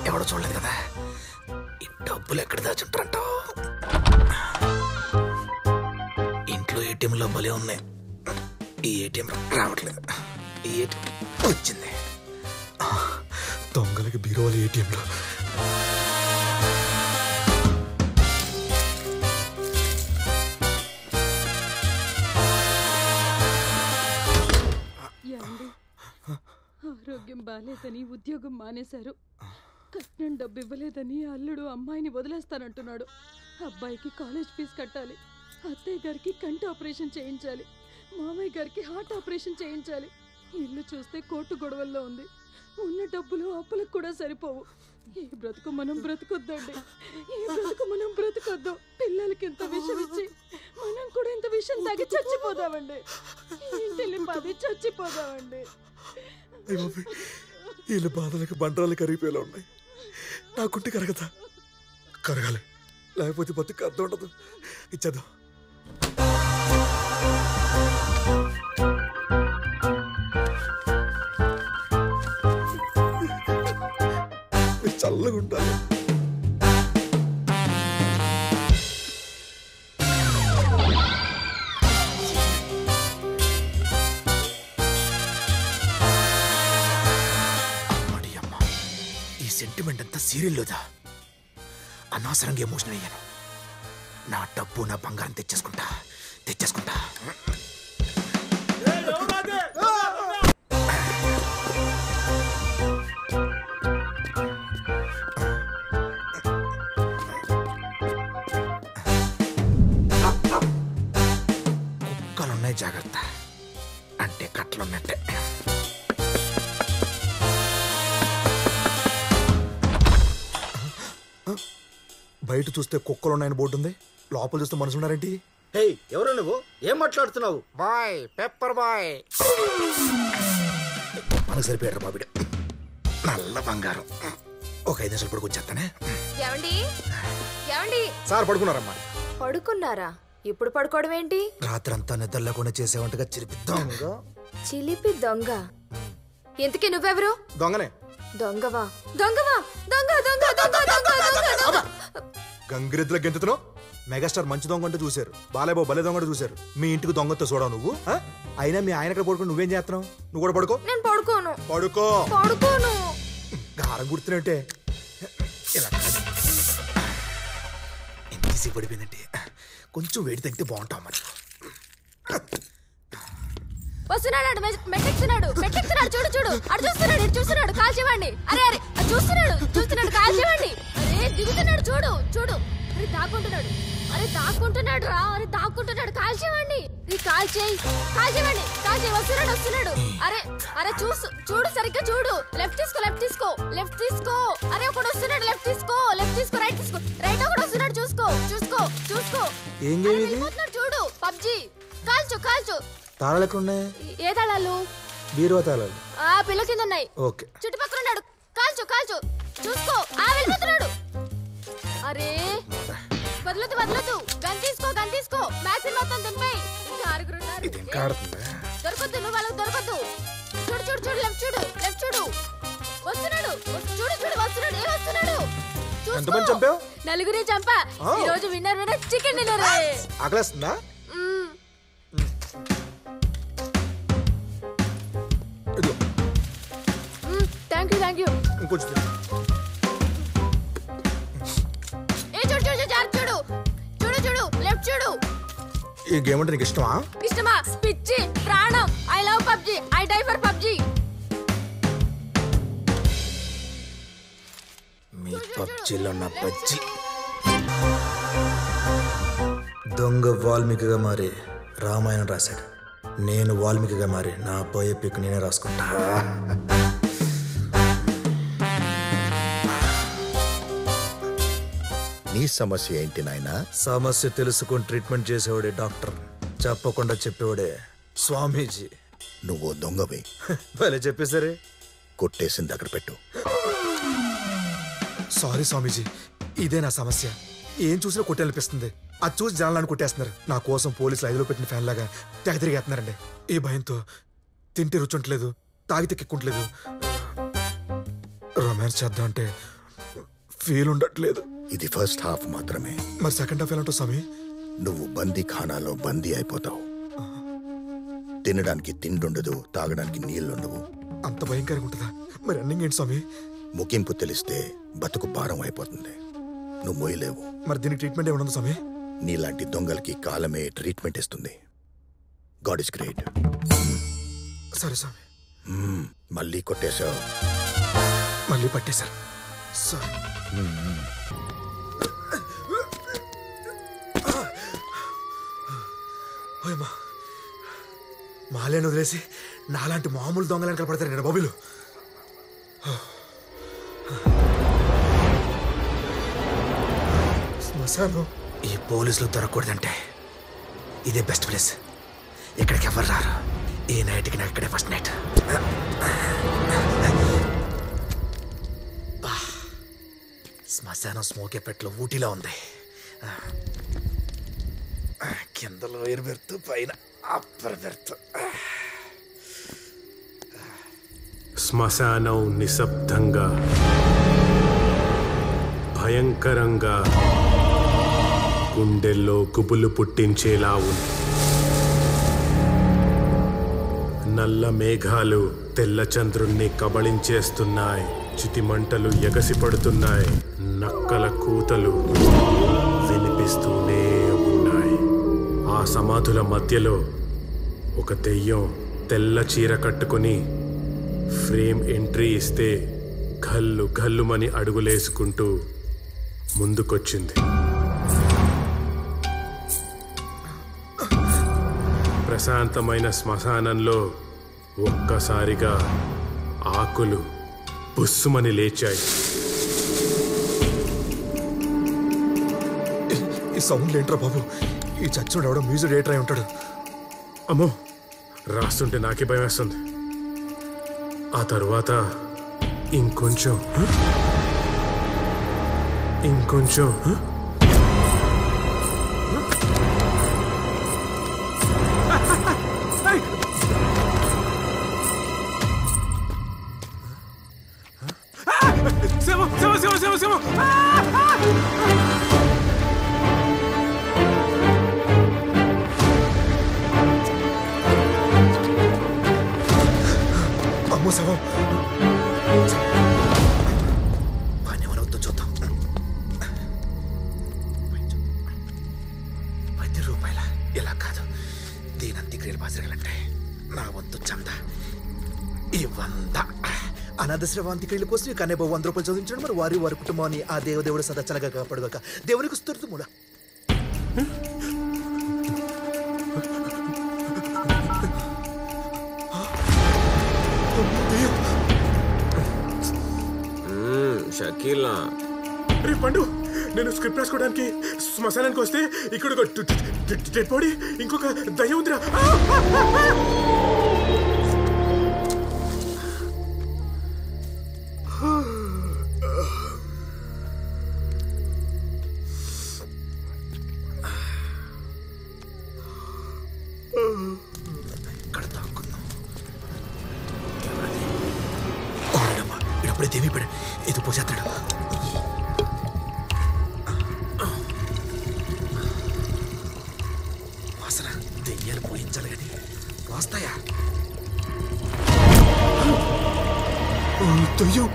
ఎవడో చూడలేదు కదా. ఈ డబ్బులు ఎక్కడ దాచుంటారంట? ఇంట్లో ఏటీఎంలో భలే ఉన్నాయి. ఈ ఏటీఎం రావట్లేదు. ఈ ఏటీఎం వచ్చింది. దొంగలకి బీరోలు ఏటీఎంలో. ఆరోగ్యం బాలేదని ఉద్యోగం మానేశారు. కట్నం డబ్బు ఇవ్వలేదని అల్లుడు అమ్మాయిని వదిలేస్తానంటున్నాడు. అబ్బాయికి కాలేజ్ ఫీజు కట్టాలి. అత్తయ్య గారికి కంటి ఆపరేషన్ చేయించాలి. మామయ్య గారికి హార్ట్ ఆపరేషన్ చేయించాలి. ఇల్లు చూస్తే కోర్టు గొడవల్లో ఉంది. ఉన్న డబ్బులు అప్పులకు కూడా సరిపోవు. ఈ బ్రతుకు మనం బ్రతుకొద్దండి. ఈ బ్రతుకు మనం బ్రతుకొద్దు. పిల్లలకి ఇంత విషం ఇచ్చి మనం కూడా ఇంత విషం తాగి చచ్చిపోదామండి. ఇంటిని పది చచ్చిపోదామండి. వీళ్ళ బాధలకి బండరాలు కరిగిపోయేలా ఉన్నాయి. నాకుంటే కరగదా? కరగాలి, లేకపోతే బతుకు అర్థం ఉండదు. ఇచ్చేద్దాం. చల్లగా ఉండాలి. సెంటిమెంట్ అంతా సీరియల్లోదా? అనవసరంగా ఎమోషన్ అయ్యాను. నా డబ్బు నా బంగారం తెచ్చేసుకుంటా. కుక్కలున్నాయి, జాగ్రత్త. అంటే కట్లున్నట్టే. బయట చూస్తే కుక్కలున్నాయని బోర్డు ఉంది, లోపల చూస్తే మనుషులు ఉన్నారేంటి? ఎవరు నువ్వు? ఏం మాట్లాడుతున్నావు? Boy, pepper boy. మనకు సరిపోయాడు బాబిడు. నల్ల బంగారం. ఒక 5 నిమిషాలు పడుకొచ్చేస్తానే. సార్ పడుకున్నారమ్మా. పడుకున్నారా? ఇప్పుడు పడుకోవడం ఏంటి? రాత్రంతా నిద్ర లేకుండా చేసేవంటగా చిలిపి దొంగ. ఇంతకీ నువ్వెవరు? దొంగనే. దొంగవా? దొంగవా? దొంగ దొంగ దొంగ దొంగ దొంగ. గంగిరెద్దుల గెంతుతున్నావు. మెగాస్టార్ మంచి దొంగ అంటే చూశారు, బాలేబాబు బలే దొంగ చూశారు. మీ ఇంటికి దొంగతో చూడవు నువ్వు. అయినా మీ ఆయన ఎక్కడ పడుకుని నువ్వేం చేస్తున్నావు? నువ్వు కూడా పడుకో. నేను పడుకోను. పడుకోను. గారం గుర్తున్నట్టే. ఎంత ఈజీ పడిపోయిందంటే కొంచెం వేడి తగ్గితే బాగుంటాం. మరి వస్తున్నాడు, మెట్టెక్కుతున్నాడు. చూడు చూడు, అటు చూస్తున్నాడు. కాల్ చేయండి. అరే చూస్తున్నాడు, కాల్ చేయండి. అరే దిగుతున్నాడు, చూడు చూడు. అరే దాక్కుంటున్నాడు రా. కాల్ చేయండి. కాల్ చేయండి. వస్తున్నాడు. అరే చూడు సరిగ్గా చూడు. లెఫ్ట్ తీసుకో. అరే ఒకడు వస్తున్నాడు. లెఫ్ట్ తీసుకో. రైట్ ఒకడు వస్తున్నాడు. చూసుకో. ఏం చూడు. పబ్జి. కాల్చు. తాళాలు ఎక్కడున్నాయి? ఏ తాళాలు? బీరువా తాళాలు. పిల్ల కింద ఉన్నాయి. ఓకే. చుట్టుపక్కల ఉన్నాడు. కాల్చు. చూసుకో. వెళ్ళిపోతున్నాడు. అరే వదలదు. గన్ తీసుకో. మ్యాక్స్ మొత్తం దింపేయ్. దొరకొద్దు, నువ్వు వాళ్ళకి దొరకొద్దు. చూడు. లెఫ్ట్ చూడు. వస్తున్నాడు. వస్తున్నాడు. ఎంతమంది చంపావు? 4 చంపా. ఈ రోజు విన్నర్ చికెన్ డిన్నర్. ఆకలేస్తుందా? Thank you. ఇంకొంచెం చూడు. లెఫ్ట్ చూడు. ఈ గేమ్ అంటే నీకు ఇష్టమా? పిచ్చి ప్రాణం. I love PUBG. I die for PUBG. మీ పబ్జిలో నా బజ్జి. దొంగ వాల్మీకిగా మారి రామాయణం రాశాడు. నేను వాల్మీకిగా మారి నా బయోపిక్ నేనే రాసుకుంటా. నీ సమస్య ఏంటి నాయనా? సమస్య తెలుసుకొని ట్రీట్మెంట్ చేసేవాడే డాక్టర్, చెప్పకుండా చెప్పేవాడే స్వామీజీ. నువ్వు దొంగవి. భలే చెప్పేసరే. కొట్టేసింది అక్కడ పెట్టు. సారీ స్వామీజీ, ఇదే నా సమస్య. ఏం చూసినా కొట్టేనిపిస్తుంది. అది చూసి జనాలను కొట్టేస్తున్నారు. నా కోసం పోలీసులు 5లో పెట్టిన ఫ్యాన్ లాగా తెగ తిరిగేస్తున్నారండి. ఈ భయంతో తింటే రుచుంటలేదు, తాగితే కిక్కుంటలేదు. రొమాన్స్ చేద్దాం అంటే ఫీల్ ఉండట్లేదు. ఇది ఫస్ట్ హాఫ్ మాత్రమే. మరి సెకండ్ హాఫ్ ఎలాంటో స్వామి? నువ్వు బందీ ఖానాలో బందీ అయిపోతావు. తినడానికి తిండుండదు, తాగడానికి నీళ్లుండవు. అంత భయంకరంగా ఉంటుందా? మరి రన్నింగ్ ఏంటి స్వామి? ముగింపు తెలిస్తే బతుకు భారం అయిపోతుంది. నువ్వు మోయలేవు. మరి దీనికి ట్రీట్మెంట్ ఏమన్నా స్వామి? నీలాంటి దొంగలకి కాలమే ట్రీట్మెంట్ ఇస్తుంది. God is great. సరే స్వామి. మళ్ళీ కొట్టేశావు. మళ్ళీ పట్టేశారు సార్. ఓయమ్మా, మాలేని వదిలేసి నాలాంటి మామూలు దొంగలు వెనకాల పడతారు బాబులు. శ్మశానం ఈ పోలీసులు దొరకకూడదంటే ఇదే బెస్ట్ ప్లేస్. ఇక్కడికి ఎవరు రారు. ఈ నైట్కి నాకు ఇక్కడే ఫస్ట్ నైట్. శ్మశానం స్మోకే పెట్లో ఊటీలో ఉంది. కింద లోయర్ బెర్త్, పైన అప్పర్ బెర్త్. శ్మశానం నిశ్శబ్దంగా, భయంకరంగా, గుండెల్లో గుబులు పుట్టించేలా ఉంది. నల్ల మేఘాలు తెల్ల చంద్రుణ్ణి కబళించేస్తున్నాయి. చితిమంటలు ఎగసిపడుతున్నాయి. నక్కల కూతలు వినిపిస్తూనే ఉన్నాయి. ఆ సమాధుల మధ్యలో ఒక దెయ్యం తెల్ల చీర కట్టుకుని ఫ్రేమ్ ఎంట్రీ ఇస్తే గల్లు గల్లుమని అడుగులేసుకుంటూ ముందుకొచ్చింది. ప్రశాంతమైన శ్మశానంలో ఒక్కసారిగా ఆకులు బుస్సుమని లేచాయి. ఈ సౌండ్ ఏంట్రా బాబు? ఈ చచ్చుడు ఎవడో మ్యూజిక్ డైరెక్టర్ అయి ఉంటాడు. అమ్మో, రాస్తుంటే నాకే భయం వేస్తుంది. ఆ తరువాత ఇంకొంచెం అమ్మో శవం. పని ఎవరవుతుందో చూద్దాం. 10 రూపాయల ఇలా కాదు. దీని అంత్యక్రియలు బాజరగాలంటే నా వంతు చంద ఈ 100. అనాథ శ్రవాంతిక్రియల కోసం ఈ కన్నయ్య బాబు 100 రూపాయలు చదివించడం. మరి వారి కుటుంబాన్ని ఆ దేవుడు సదా చల్లగా కాపాడుగాక. దేవునికి స్తుతి మూల. షకీలా, రే పండు, నేను స్క్రిప్ట్ రాసుకోవడానికి శ్మశానానికి వస్తే ఇక్కడ ఒక డెడ్ బాడీ, ఇంకొక దయ్యం ఉందిరా. ఇప్పుడే దేవి పడ ఇది పోసేస్తాడు. వాసన దెయ్యాలు పోయించాలి కానీ వస్తాయా? దెయ్యం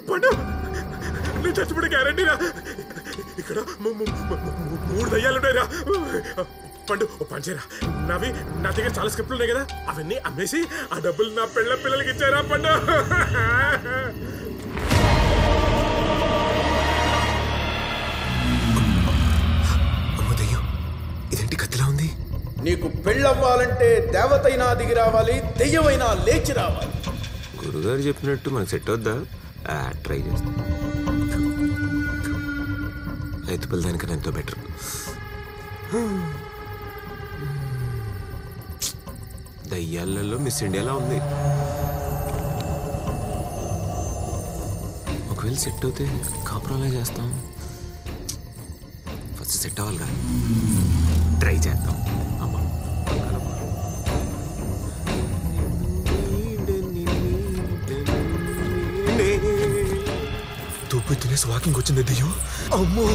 పండు, నేను చచ్చిపోయే గ్యారంటీరా. ఇక్కడ 3 దయ్యాలున్నాయిరా. పండు, ఓ పంచేరా. నా దగ్గర చాలా స్క్రిప్ట్లు ఉన్నాయి కదా, అవన్నీ అమ్మేసి ఆ డబ్బులు నా పిల్లలకి ఇచ్చారా పండు. ఇదేంటి కత్తిలా ఉంది? నీకు పెళ్ళవ్వాలంటే దేవతైనా దిగి రావాలి, దెయ్యమైనా లేచి రావాలి. గురుగారు చెప్పినట్టు మనకు సెట్ అవుద్దా? ట్రై చేస్తా. అయితే పిల్లదానికన్నా ఎంతో బెటర్. దయ్యాలలో మిస్ ఇండియాలో ఉంది. ఒకవేళ సెట్ అవుతే కాపురాలే చేస్తాం. ఫస్ట్ సెట్ అవ్వాలిగా, ట్రై చేద్దాం. అమ్మా తూపు తినేసి వాకింగ్ వచ్చింది దెయ్యం. అమ్మో